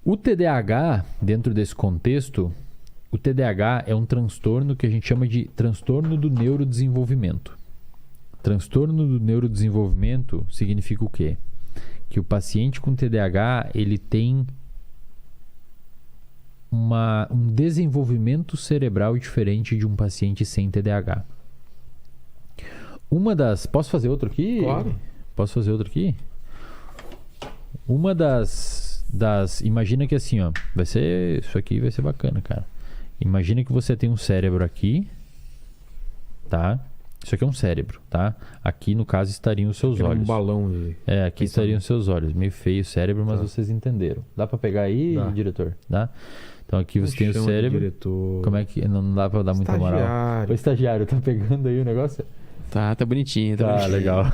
O TDAH, dentro desse contexto, o TDAH é um transtorno que a gente chama de transtorno do neurodesenvolvimento. Transtorno do neurodesenvolvimento significa o quê? Que o paciente com TDAH, ele tem um desenvolvimento cerebral diferente de um paciente sem TDAH. Posso fazer outro aqui? Claro. Posso fazer outro aqui? Uma das... Imagina que assim, ó. Isso aqui vai ser bacana, cara. Imagina que você tem um cérebro aqui. Tá? Isso aqui é um cérebro, tá? Aqui, no caso, estariam os seus olhos. Um balão de... aqui estariam os seus olhos. Meio feio o cérebro, mas vocês entenderam. Dá pra pegar aí, diretor? Dá? Então aqui você tem o cérebro. Diretor. Como é que... Não dá pra dar muita moral. O estagiário tá pegando aí o negócio? Tá bonitinho. Tá bonitinho. Legal.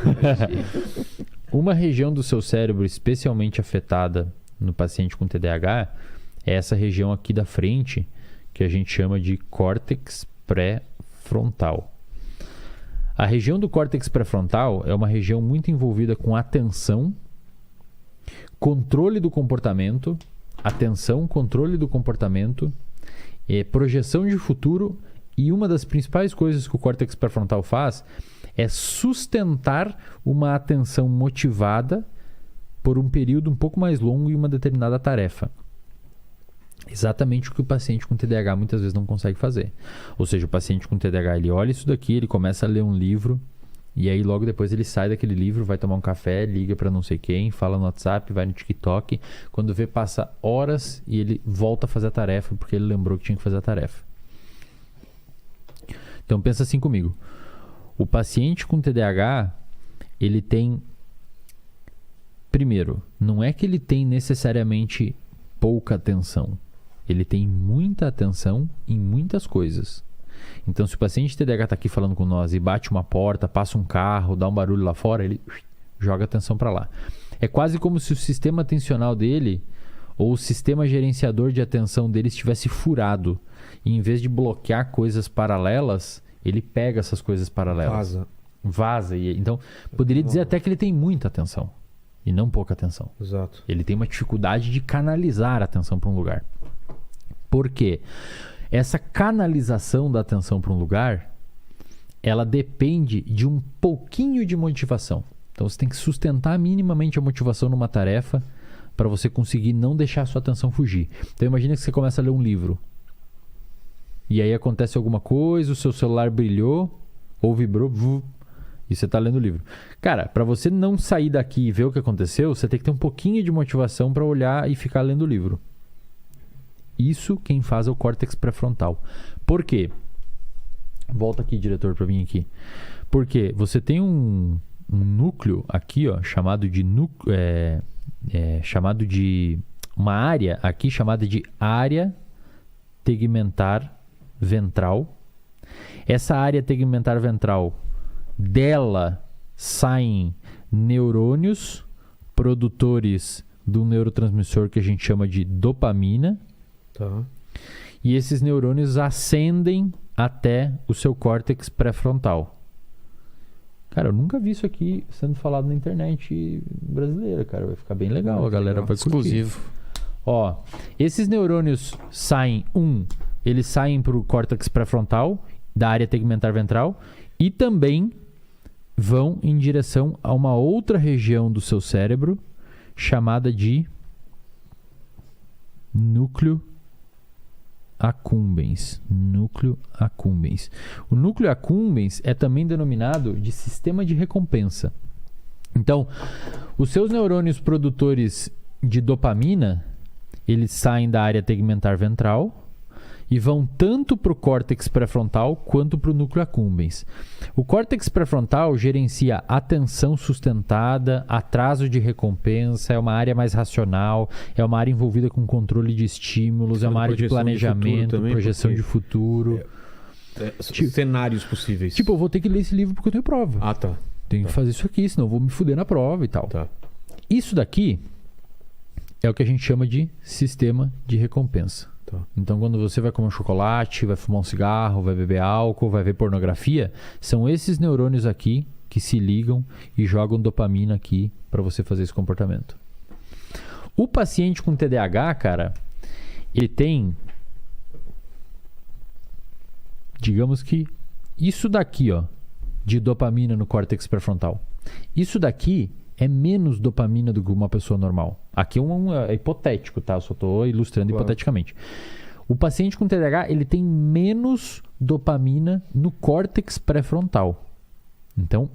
Uma região do seu cérebro especialmente afetada no paciente com TDAH é essa região aqui da frente, que a gente chama de córtex pré-frontal. A região do córtex pré-frontal é uma região muito envolvida com atenção, controle do comportamento, projeção de futuro, e uma das principais coisas que o córtex pré-frontal faz é sustentar uma atenção motivada por um período um pouco mais longo em uma determinada tarefa. Exatamente o que o paciente com TDAH muitas vezes não consegue fazer. Ou seja, o paciente com TDAH, ele olha isso daqui, ele começa a ler um livro, e aí logo depois ele sai daquele livro, vai tomar um café, liga para não sei quem, fala no WhatsApp, vai no TikTok. Quando vê, passa horas e ele volta a fazer a tarefa porque ele lembrou que tinha que fazer a tarefa. Então pensa assim comigo. O paciente com TDAH, ele tem... Primeiro, não é que ele tem necessariamente pouca atenção. Ele tem muita atenção em muitas coisas. Então, se o paciente TDAH está aqui falando com nós e bate uma porta, passa um carro, dá um barulho lá fora, ele joga a atenção para lá. É quase como se o sistema atencional dele ou o sistema gerenciador de atenção dele estivesse furado. E em vez de bloquear coisas paralelas, ele pega essas coisas paralelas. Vaza. Então, poderia dizer até que ele tem muita atenção e não pouca atenção. Exato. Ele tem uma dificuldade de canalizar a atenção para um lugar. Por quê? Essa canalização da atenção para um lugar, ela depende de um pouquinho de motivação. Então, você tem que sustentar minimamente a motivação numa tarefa para você conseguir não deixar a sua atenção fugir. Então, imagina que você começa a ler um livro. E aí acontece alguma coisa, o seu celular brilhou ou vibrou, e você está lendo o livro. Cara, para você não sair daqui e ver o que aconteceu, você tem que ter um pouquinho de motivação para olhar e ficar lendo o livro. Isso quem faz é o córtex pré-frontal. Por quê? Volta aqui, diretor, para mim aqui. Porque você tem um núcleo aqui, ó, chamado de uma área aqui chamada de área tegmentar ventral. Essa área tegmentar ventral, dela saem neurônios produtores de um neurotransmissor que a gente chama de dopamina. Tá. E esses neurônios ascendem até o seu córtex pré-frontal. Cara, eu nunca vi isso aqui sendo falado na internet brasileira, cara. Vai ficar bem legal, a galera vai curtir. Exclusivo. Ó, esses neurônios eles saem para o córtex pré-frontal, da área tegmentar ventral, e também vão em direção a uma outra região do seu cérebro, chamada de núcleo accumbens. Núcleo accumbens. O núcleo accumbens é também denominado de sistema de recompensa. Então, os seus neurônios produtores de dopamina, eles saem da área tegmentar ventral e vão tanto para o córtex pré-frontal quanto para o núcleo accumbens. O córtex pré-frontal gerencia atenção sustentada, atraso de recompensa, é uma área mais racional, é uma área envolvida com controle de estímulos, é uma área de planejamento, projeção de futuro. Cenários possíveis. Tipo, eu vou ter que ler esse livro porque eu tenho prova. Ah, tá. Tenho que fazer isso aqui, senão eu vou me fuder na prova e tal. Tá. Isso daqui é o que a gente chama de sistema de recompensa. Tá. Então, quando você vai comer um chocolate, vai fumar um cigarro, vai beber álcool, vai ver pornografia, são esses neurônios aqui que se ligam e jogam dopamina aqui para você fazer esse comportamento. O paciente com TDAH, cara, ele tem, digamos que isso daqui, ó, de dopamina no córtex pré-frontal. Isso daqui é menos dopamina do que uma pessoa normal. Aqui é hipotético, tá? Eu só estou ilustrando hipoteticamente. O paciente com TDAH, ele tem menos dopamina no córtex pré-frontal. Então,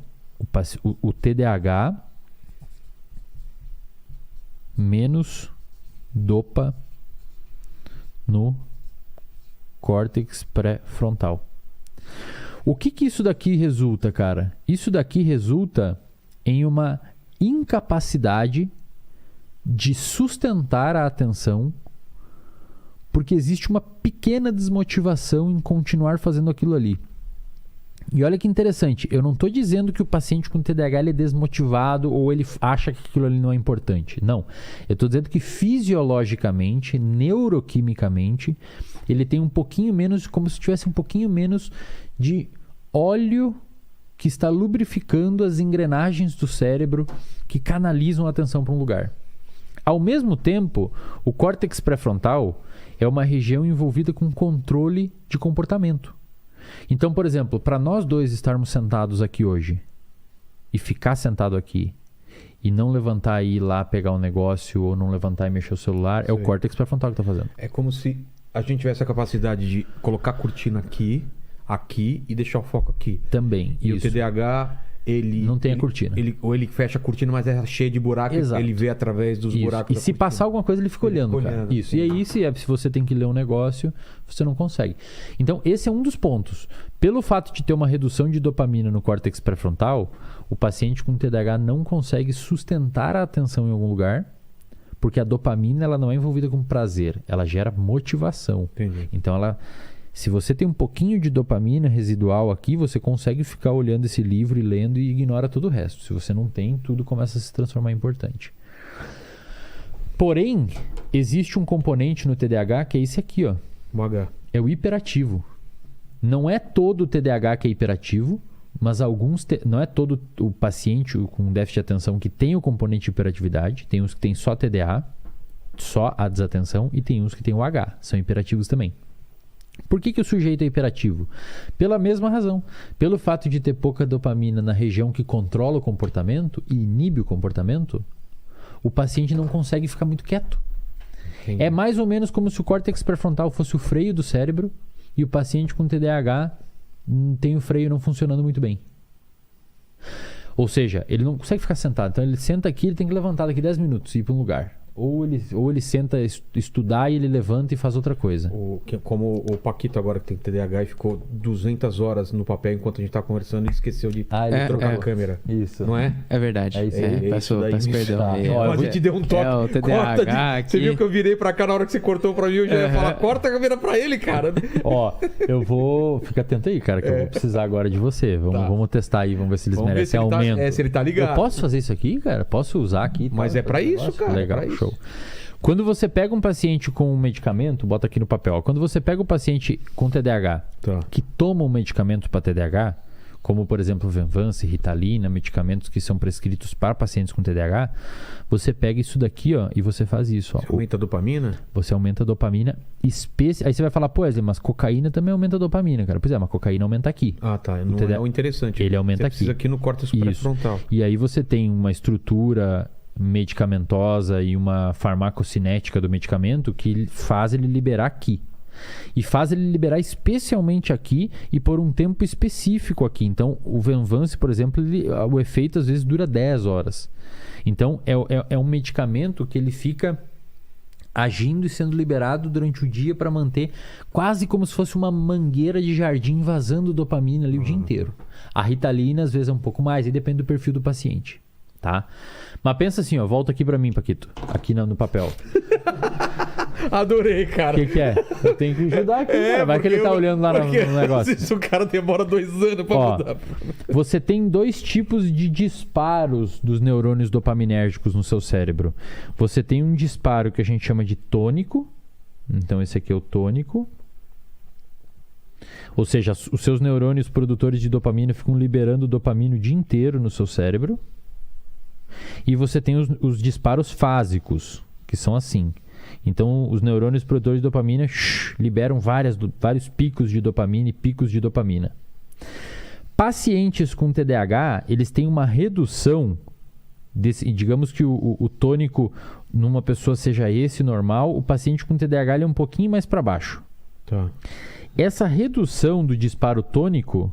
o TDAH, menos dopa no córtex pré-frontal. O que isso daqui resulta, cara? Isso daqui resulta em uma incapacidade de sustentar a atenção, porque existe uma pequena desmotivação em continuar fazendo aquilo ali. E olha que interessante, eu não estou dizendo que o paciente com TDAH ele é desmotivado ou ele acha que aquilo ali não é importante. Não. Eu estou dizendo que fisiologicamente, neuroquimicamente, ele tem um pouquinho menos, como se tivesse um pouquinho menos de óleo que está lubrificando as engrenagens do cérebro que canalizam a atenção para um lugar. Ao mesmo tempo, o córtex pré-frontal é uma região envolvida com controle de comportamento. Então, por exemplo, para nós dois estarmos sentados aqui hoje e ficar sentado aqui e não levantar e ir lá pegar um negócio ou não levantar e mexer o celular, é o córtex pré-frontal que está fazendo. É como se a gente tivesse a capacidade de colocar a cortina aqui e deixar o foco aqui. Também. E isso. o TDAH, ele... Não tem a cortina. Ou ele fecha a cortina, mas é cheio de buraco. Exato. Ele vê através dos buracos. E se passar alguma coisa, ele fica olhando, cara. Isso. E aí, se você tem que ler um negócio, você não consegue. Então, esse é um dos pontos. Pelo fato de ter uma redução de dopamina no córtex pré-frontal, o paciente com TDAH não consegue sustentar a atenção em algum lugar, porque a dopamina ela não é envolvida com prazer, ela gera motivação. Entendi. Então, se você tem um pouquinho de dopamina residual aqui, você consegue ficar olhando esse livro e lendo e ignora todo o resto. Se você não tem, tudo começa a se transformar em importante. Porém, existe um componente no TDAH que é esse aqui, ó. O H. É o hiperativo. Não é todo o TDAH que é hiperativo, mas não é todo o paciente com déficit de atenção que tem o componente de hiperatividade. Tem uns que tem só TDA, só a desatenção, e tem uns que tem o H, são hiperativos também. Por que o sujeito é hiperativo? Pela mesma razão. Pelo fato de ter pouca dopamina na região que controla o comportamento e inibe o comportamento, o paciente não consegue ficar muito quieto. Entendi. É mais ou menos como se o córtex pré-frontal fosse o freio do cérebro e o paciente com TDAH tem o freio não funcionando muito bem. Ou seja, ele não consegue ficar sentado. Então ele senta aqui, ele tem que levantar daqui 10 minutos e ir para um lugar. Ou ele senta estudar e ele levanta e faz outra coisa. Como o Paquito agora que tem TDAH e ficou 200 horas no papel enquanto a gente tá conversando e esqueceu de trocar a câmera. Isso. Não é? É verdade. É isso aí. Peço perdão. Tá. Aí. Ó, A gente deu um toque. É o TDAH aqui. Você viu que eu virei pra cá na hora que você cortou pra mim, eu já ia falar, corta a câmera pra ele, cara. Ó, eu vou... Fica atento aí, cara, que eu vou precisar agora de você. Vamos testar aí, vamos ver se eles merecem aumento. Se ele tá ligado. Eu posso fazer isso aqui, cara? Posso usar aqui? Mas é pra isso, cara. Legal, é pra show. Isso. Quando você pega um paciente com um medicamento, bota aqui no papel. Ó, quando você pega um paciente com TDAH que toma um medicamento para TDAH, como por exemplo Venvance, Ritalina, medicamentos que são prescritos para pacientes com TDAH, você pega isso daqui, ó, e você faz isso. Ó. Você aumenta a dopamina? Você aumenta a dopamina. Aí você vai falar, pô, Wesley, mas cocaína também aumenta a dopamina, cara. Pois é, mas cocaína aumenta aqui. Ah, tá. Não é o interessante. Ele aumenta aqui. Precisa aqui no córtex pré-frontal. E aí você tem uma estrutura medicamentosa e uma farmacocinética do medicamento que faz ele liberar aqui. E faz ele liberar especialmente aqui e por um tempo específico aqui. Então, o Venvance, por exemplo, o efeito às vezes dura 10 horas. Então, é um medicamento que ele fica agindo e sendo liberado durante o dia para manter quase como se fosse uma mangueira de jardim vazando dopamina ali o dia inteiro. A Ritalina, às vezes, é um pouco mais, e depende do perfil do paciente. Tá? Mas pensa assim, ó, volta aqui pra mim, Paquito. Aqui no papel. Adorei, cara. O que é? Eu tenho que ajudar aqui, cara. Vai que ele tá olhando lá no negócio. Se o cara demora 2 anos pra mudar. Você tem 2 tipos de disparos dos neurônios dopaminérgicos no seu cérebro. Você tem um disparo que a gente chama de tônico. Então esse aqui é o tônico. Ou seja, os seus neurônios produtores de dopamina ficam liberando dopamina o dia inteiro no seu cérebro. E você tem os disparos fásicos, que são assim. Então, os neurônios produtores de dopamina liberam vários picos de dopamina e picos de dopamina. Pacientes com TDAH, eles têm uma redução digamos que o tônico numa pessoa seja esse normal, o paciente com TDAH ele é um pouquinho mais para baixo. Tá. Essa redução do disparo tônico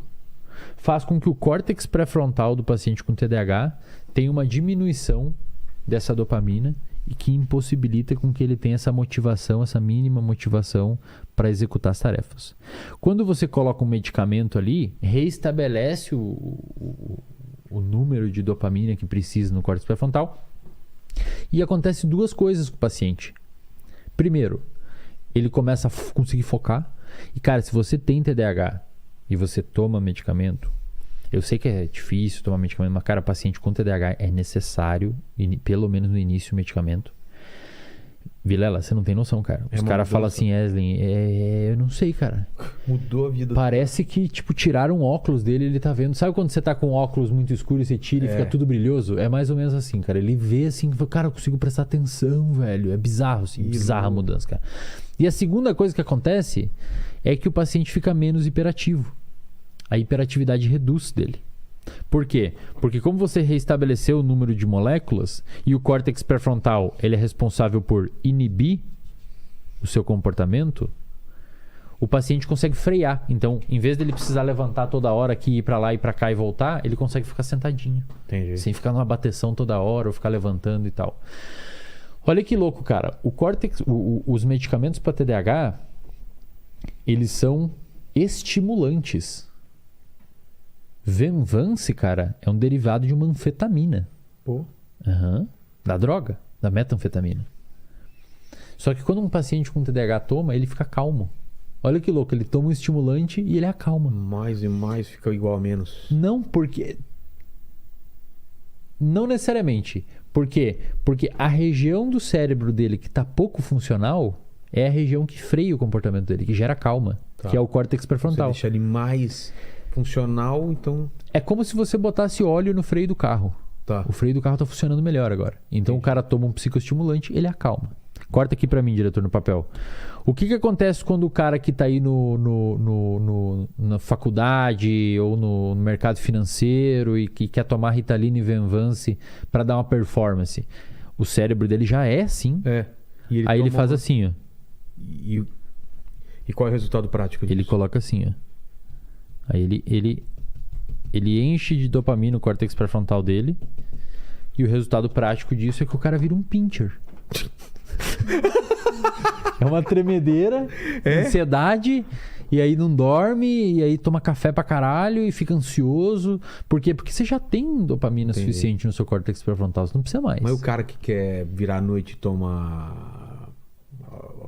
faz com que o córtex pré-frontal do paciente com TDAH tenha uma diminuição dessa dopamina e que impossibilita com que ele tenha essa motivação, essa mínima motivação para executar as tarefas. Quando você coloca um medicamento ali, reestabelece o número de dopamina que precisa no córtex pré-frontal e acontece duas coisas com o paciente. Primeiro, ele começa a conseguir focar. E, cara, se você tem TDAH e você toma medicamento, eu sei que é difícil tomar medicamento, mas, cara, paciente com TDAH é necessário, pelo menos no início, o medicamento. Vilela, você não tem noção, cara. Os caras falam assim, Eslen, eu não sei, cara. Mudou a vida. Parece que, tipo, tiraram o óculos dele e ele tá vendo. Sabe quando você tá com um óculos muito escuro e você tira e fica tudo brilhoso? É mais ou menos assim, cara. Ele vê assim, cara, eu consigo prestar atenção, velho. É bizarro, assim. Bizarra a mudança, cara. E a segunda coisa que acontece é que o paciente fica menos hiperativo. A hiperatividade reduz dele. Por quê? Porque como você reestabeleceu o número de moléculas e o córtex pré-frontal ele é responsável por inibir o seu comportamento, o paciente consegue frear. Então, em vez dele precisar levantar toda hora aqui, ir para lá e para cá e voltar, ele consegue ficar sentadinho. Entendi. Sem ficar numa bateção toda hora ou ficar levantando e tal. Olha que louco, cara. O córtex, os medicamentos para TDAH, eles são estimulantes. Venvance, cara, é um derivado de uma anfetamina. Pô. Da droga, da metanfetamina. Só que quando um paciente com TDAH toma, ele fica calmo. Olha que louco, ele toma um estimulante e ele acalma. Mais e mais fica igual a menos. Não, porque... Não necessariamente. Por quê? Porque a região do cérebro dele que está pouco funcional é a região que freia o comportamento dele, que gera calma, que é o córtex pré-frontal. Você deixa ele mais funcional, então... É como se você botasse óleo no freio do carro. Tá. O freio do carro está funcionando melhor agora. Então o cara toma um psicoestimulante, ele acalma. Corta aqui para mim, diretor, no papel. O que acontece quando o cara que está aí na faculdade ou no mercado financeiro e que quer tomar Ritalina e Venvance para dar uma performance? O cérebro dele já é assim. E aí ele faz assim, ó. E qual é o resultado prático disso? Ele coloca assim, ó. Aí ele enche de dopamina o córtex pré-frontal dele. E o resultado prático disso é que o cara vira um pincher. É uma tremedeira, ansiedade, e aí não dorme, e aí toma café pra caralho e fica ansioso. Por quê? Porque você já tem dopamina suficiente no seu córtex pré-frontal, você não precisa mais. Mas o cara que quer virar à noite e toma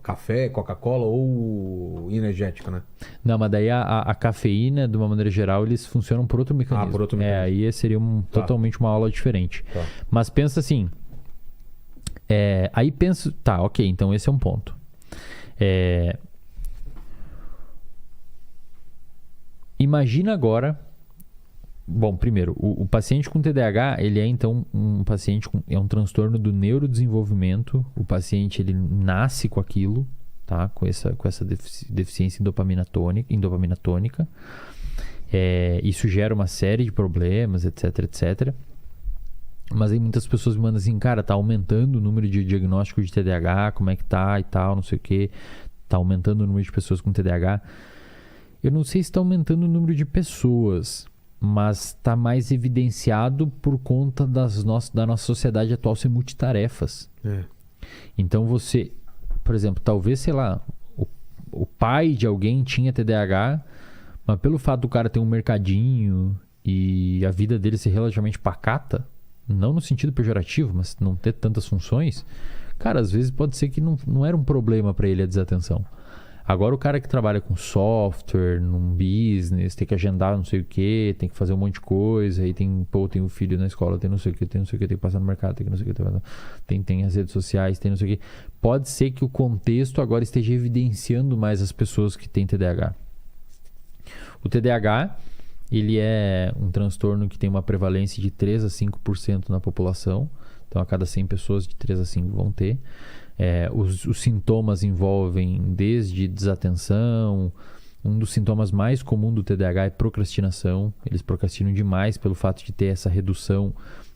café, Coca-Cola ou energético, né? Não, mas daí a cafeína, de uma maneira geral, eles funcionam por outro mecanismo. Por outro mecanismo. Aí seria totalmente uma aula diferente. Tá. Mas pensa assim... aí penso... Tá, ok, então esse é um ponto. Imagina agora... Bom, primeiro, o paciente com TDAH, ele é então um paciente é um transtorno do neurodesenvolvimento. O paciente, ele nasce com aquilo, tá? Com essa deficiência em dopamina tônica. Isso gera uma série de problemas, etc, etc. Mas aí muitas pessoas me mandam assim, cara, tá aumentando o número de diagnóstico de TDAH, como é que tá e tal, não sei o que. Tá aumentando o número de pessoas com TDAH. Eu não sei se está aumentando o número de pessoas, mas está mais evidenciado por conta da nossa sociedade atual ser multitarefas. Então você, por exemplo, talvez, sei lá, o pai de alguém tinha TDAH, mas pelo fato do cara ter um mercadinho e a vida dele ser relativamente pacata, não no sentido pejorativo, mas não ter tantas funções, cara, às vezes pode ser que não era um problema para ele a desatenção. Agora o cara que trabalha com software, num business, tem que agendar não sei o que, tem que fazer um monte de coisa, aí tem um filho na escola, tem não sei o que, tem que passar no mercado, tem que não sei o que, tem as redes sociais, tem não sei o que. Pode ser que o contexto agora esteja evidenciando mais as pessoas que têm TDAH. O TDAH, ele é um transtorno que tem uma prevalência de 3 a 5% na população, Então, a cada 100 pessoas, de 3 a 5 vão ter. Os sintomas envolvem desde desatenção. Um dos sintomas mais comuns do TDAH é procrastinação. Eles procrastinam demais pelo fato de ter essa redução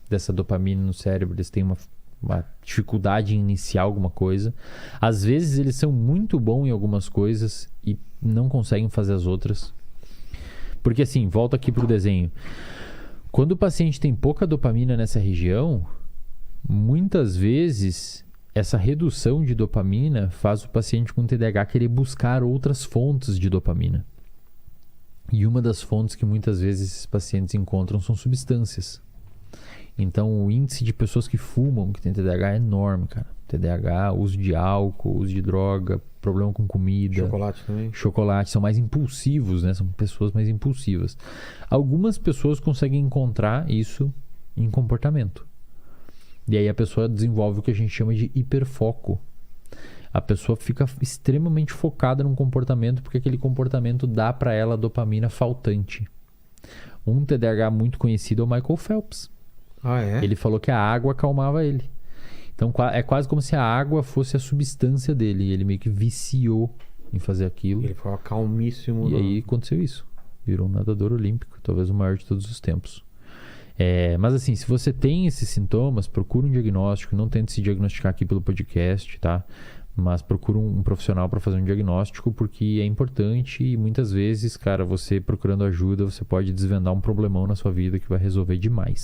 dessa dopamina no cérebro. Eles têm uma dificuldade em iniciar alguma coisa. Às vezes eles são muito bons em algumas coisas e não conseguem fazer as outras. Porque assim, volta aqui pro desenho. Quando o paciente tem pouca dopamina nessa região, muitas vezes essa redução de dopamina faz o paciente com TDAH querer buscar outras fontes de dopamina. E uma das fontes que muitas vezes esses pacientes encontram são substâncias. Então, o índice de pessoas que fumam, que tem TDAH, é enorme, cara. TDAH, uso de álcool, uso de droga, problema com comida. Chocolate também. Chocolate, são mais impulsivos, né? São pessoas mais impulsivas. Algumas pessoas conseguem encontrar isso em comportamento. E aí a pessoa desenvolve o que a gente chama de hiperfoco. A pessoa fica extremamente focada num comportamento porque aquele comportamento dá para ela dopamina faltante. Um TDAH muito conhecido é o Michael Phelps. Ah, é? Ele falou que a água acalmava ele. Então é quase como se a água fosse a substância dele. E ele meio que viciou em fazer aquilo. Ele ficava calmíssimo. E aí aconteceu isso. Virou um nadador olímpico, talvez o maior de todos os tempos. Mas assim, se você tem esses sintomas, procura um diagnóstico. Não tente se diagnosticar aqui pelo podcast, tá? Mas procura um profissional para fazer um diagnóstico, porque é importante e muitas vezes, cara, você procurando ajuda, você pode desvendar um problemão na sua vida que vai resolver demais.